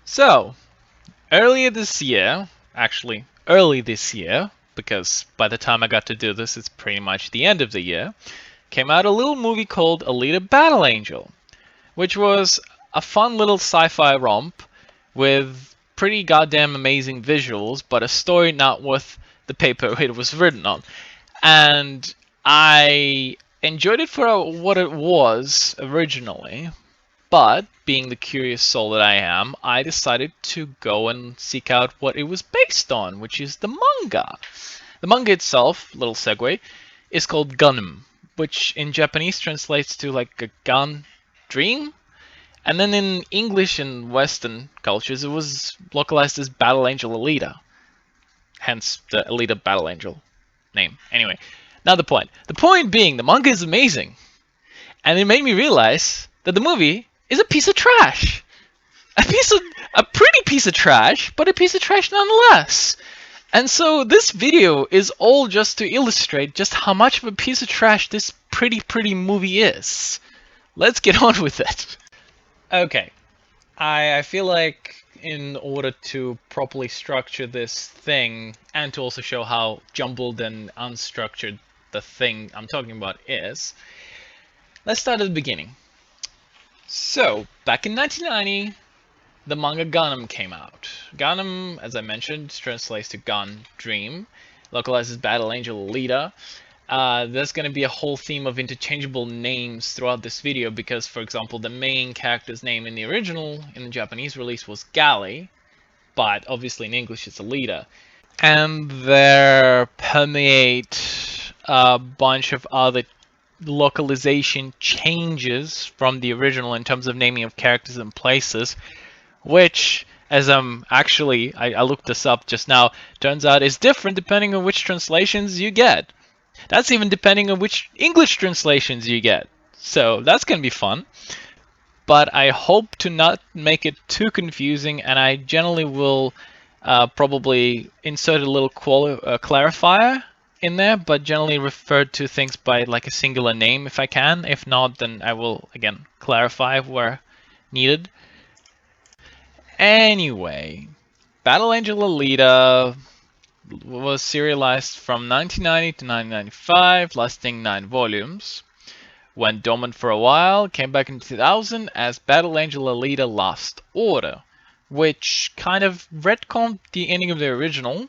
So, earlier this year, actually early this year, because by the time I got to do this, it's pretty much the end of the year, came out a little movie called Alita Battle Angel, which was a fun little sci-fi romp with pretty goddamn amazing visuals, but a story not worth the paper it was written on. And I enjoyed it for what it was originally, but being the curious soul that I am, I decided to go and seek out what it was based on, which is the manga. The manga itself, little segue, is called Gunm, which in Japanese translates to like a gun dream. And then in English and Western cultures, it was localized as Battle Angel Alita, hence the Alita Battle Angel name. Anyway, not the point. The point being, the manga is amazing, and it made me realize that the movie is a piece of trash. A piece of a pretty piece of trash, but a piece of trash nonetheless. And so this video is all just to illustrate just how much of a piece of trash this pretty movie is. Let's get on with it. Okay, I feel like in order to properly structure this thing and to also show how jumbled and unstructured the thing I'm talking about is, let's start at the beginning. So, back in 1990, the manga Gundam came out. Gundam, as I mentioned, translates to Gun Dream, localizes Battle Angel Alita. There's going to be a whole theme of interchangeable names throughout this video because, for example, the main character's name in the original, in the Japanese release, was Gali, but obviously in English it's Alita. And there permeate a bunch of other localization changes from the original in terms of naming of characters and places, which, as I looked this up just now, turns out is different depending on which translations you get. That's even depending on which English translations you get. So that's going to be fun. But I hope to not make it too confusing, and I generally will probably insert a little clarifier in there, but generally refer to things by like a singular name if I can. If not, then I will, again, clarify where needed. Anyway, Battle Angel Alita was serialized from 1990 to 1995, lasting 9 volumes. Went dormant for a while, came back in 2000 as Battle Angel Alita Last Order, which kind of retconned the ending of the original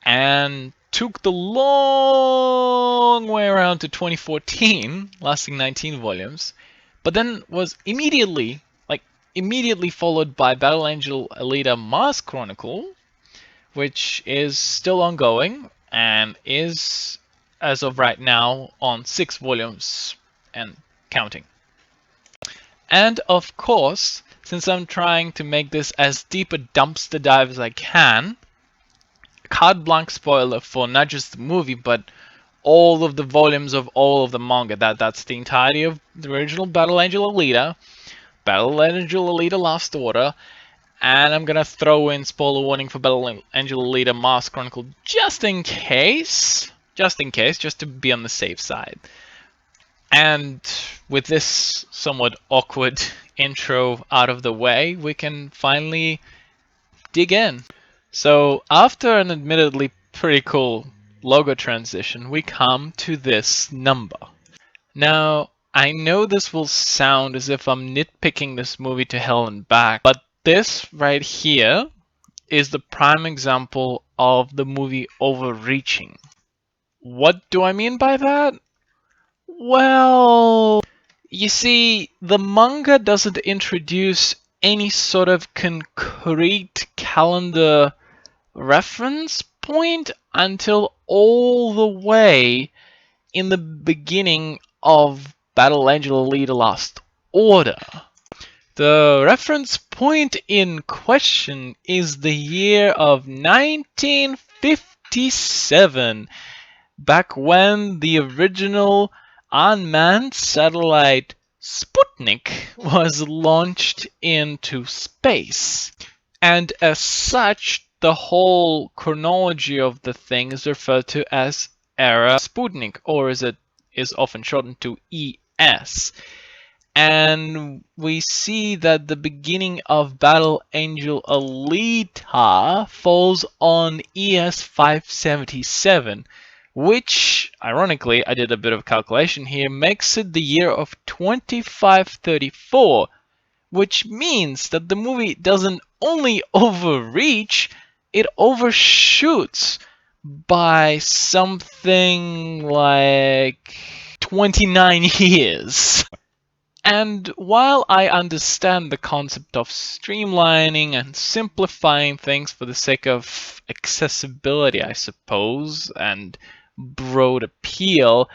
and took the long way around to 2014, lasting 19 volumes, but then was immediately followed by Battle Angel Alita Mars Chronicle, which is still ongoing and is, as of right now, on 6 volumes and counting. And of course, since I'm trying to make this as deep a dumpster dive as I can, carte blanche spoiler for not just the movie, but all of the volumes of all of the manga. That's the entirety of the original Battle Angel Alita, Battle Angel Alita Last Order, and I'm gonna throw in spoiler warning for Battle Angel Alita Mars Chronicle just in case, just to be on the safe side. And with this somewhat awkward intro out of the way, we can finally dig in. So after an admittedly pretty cool logo transition, we come to this number. Now, I know this will sound as if I'm nitpicking this movie to hell and back, but this right here is the prime example of the movie overreaching. What do I mean by that? Well, you see, the manga doesn't introduce any sort of concrete calendar reference point until all the way in the beginning of Battle Angel Alita Last Order. The reference point in question is the year of 1957, back when the original unmanned satellite Sputnik was launched into space. And as such, the whole chronology of the thing is referred to as Era Sputnik, or as it is often shortened to ES. And we see that the beginning of Battle Angel Alita falls on ES 577, which, ironically, I did a bit of calculation here, makes it the year of 2534, which means that the movie doesn't only overreach, it overshoots by something like 29 years. And while I understand the concept of streamlining and simplifying things for the sake of accessibility, I suppose, and broad appeal,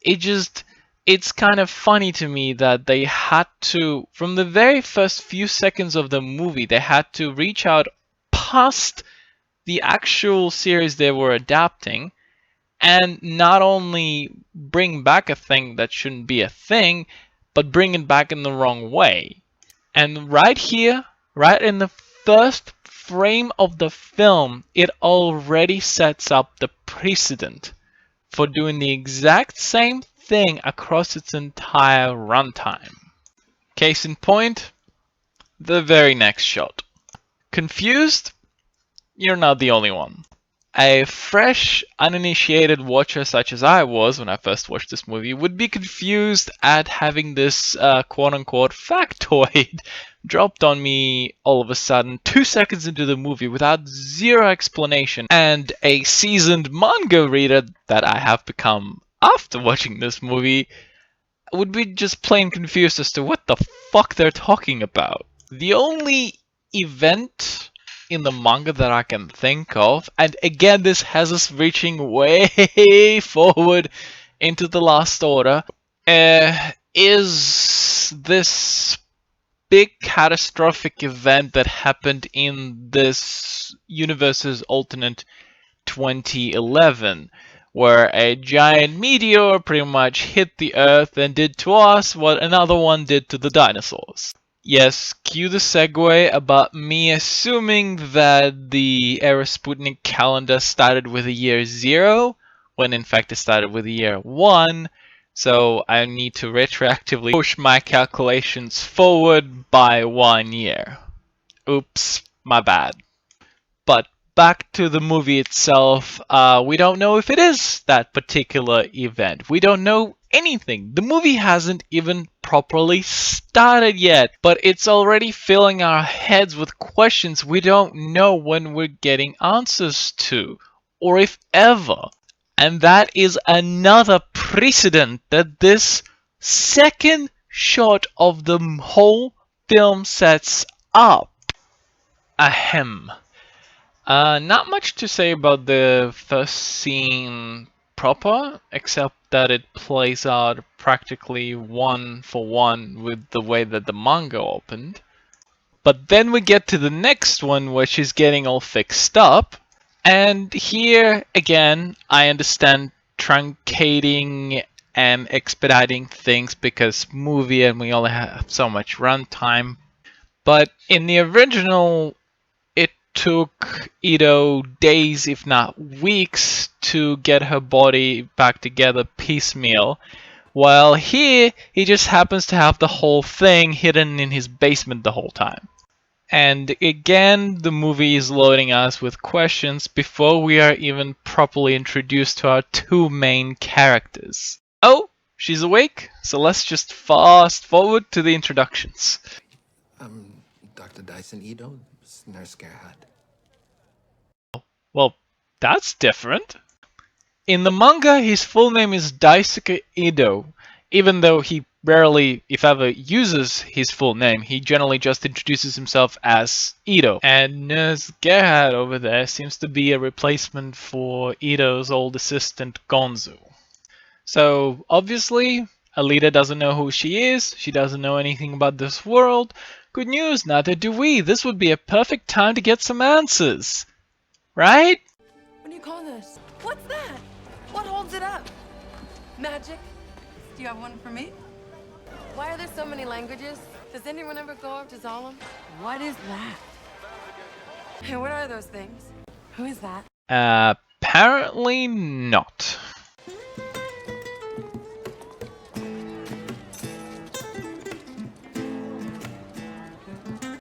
it's kind of funny to me that they had to, from the very first few seconds of the movie, they had to reach out past the actual series they were adapting and not only bring back a thing that shouldn't be a thing, but bring it back in the wrong way. And right here, right in the first frame of the film, it already sets up the precedent for doing the exact same thing across its entire runtime. Case in point, the very next shot. Confused? You're not the only one. A fresh, uninitiated watcher such as I was when I first watched this movie would be confused at having this quote-unquote factoid dropped on me all of a sudden 2 seconds into the movie without zero explanation, and a seasoned manga reader that I have become after watching this movie would be just plain confused as to what the fuck they're talking about. The only event in the manga that I can think of, and again this has us reaching way forward into the Last Order, is this big catastrophic event that happened in this universe's alternate 2011, where a giant meteor pretty much hit the Earth and did to us what another one did to the dinosaurs. Yes, cue the segue about me assuming that the era Sputnik calendar started with the year 0, when in fact it started with the year 1, so I need to retroactively push my calculations forward by 1 year. Oops, my bad. But back to the movie itself, we don't know if it is that particular event. We don't know anything. The movie hasn't even properly started yet, but it's already filling our heads with questions we don't know when we're getting answers to, or if ever. And that is another precedent that this second shot of the whole film sets up. Ahem. Not much to say about the first scene proper, except that it plays out practically one for one with the way that the manga opened. But then we get to the next one where she's getting all fixed up, and here again I understand truncating and expediting things because movie and we only have so much runtime. But in the original, it took Ito days, if not weeks, to get her body back together piecemeal, while here he just happens to have the whole thing hidden in his basement the whole time. And again, the movie is loading us with questions before we are even properly introduced to our two main characters. Oh, she's awake, so let's just fast forward to the introductions. Dr. Dyson Ito, Nurse Gerhard. Well, that's different. In the manga, his full name is Daisuke Ido, even though he rarely, if ever, uses his full name. He generally just introduces himself as Ito. And Nurse Gerhard over there seems to be a replacement for Ito's old assistant Gonzo. So, obviously, Alita doesn't know who she is, she doesn't know anything about this world. Good news, neither do we. This would be a perfect time to get some answers. Right? What do you call this? What's that? What holds it up? Magic? Do you have one for me? Why are there so many languages? Does anyone ever go up to Zalem? What is that? Hey, what are those things? Who is that? Apparently not.